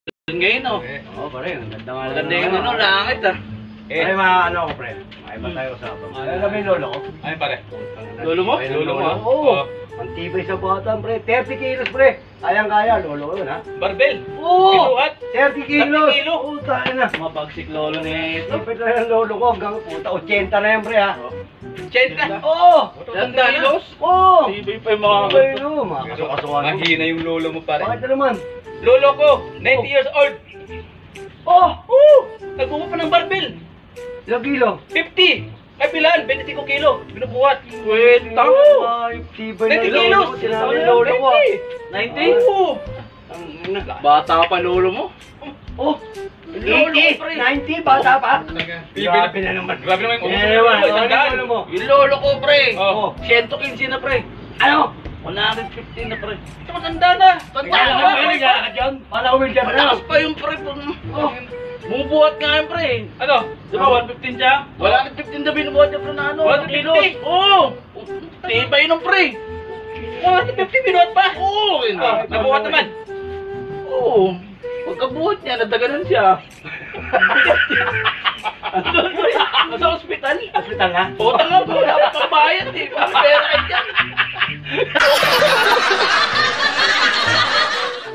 ngayon, oh. Oo, pare. Ang ganda nga. Maganda yung ano, langit, ah. Ay, ano ako, pre. Ay, ba tayo usapan? Alam mo yung lolo ko? Ay, pare. Lolo mo? Ay, Lolo mo? Oo. Oo. Ang tibay sa bata, pre. 30 kilos, pre. Kayang-kaya, lolo ko yun, ha? Barbell. Oo. Kinuhat. 30 kilos. 30 kilo. Oo, tayo na. Mapagsik lolo ni ito. Tipid na yung lolo ko. Hanggang puta, 80 na yan, pre, ha? Chenta. Oo. Tanda kilos? Oo. Tibay pa yung mga... Tibay, no. Mga kasukasuhan. Mahina yung lolo mo, pare. Bakit na naman? Lolo ko, 90 years old. Oh! Nagbubuhat pa ng barbell. Ilang kilo? 50. Ay, pilan. 25 kilo. Binubuhat. Kwenta. Ay, tibay na 90 lolo kilos. ko. Sinabi ng lolo ko. 90? Oo. Bata pa lolo mo? Oh! Lolo ko, 80, pre. 90, bata pa. Grabe na naman. Grabe naman yung Eh, naman. Isang Ano daan. lolo mo? Yung lolo ko, pre. Oo. 115 na, pre. Ano? 115 na, pre. Ito, matanda na. Tanda Kaya na, ka pre. ba ka dyan? Pala ko wheelchair na. Mataas pa yung pre. Oh. Bumubuhat nga yun, pre. Ano? Di ba, 115 siya? 115 na binubuhat niya, pre, na ano? 150? kilos. Oo. Tibay nung, pre. 150 binuhat pa. Oo. Nabuhat naman. Oo. Pagkabuhat niya, nadaganan siya. Andun, pre. Nasa ospital. Hospital na? Utang nga, pre. Wala pa pang bayad, eh. Pang pera yan.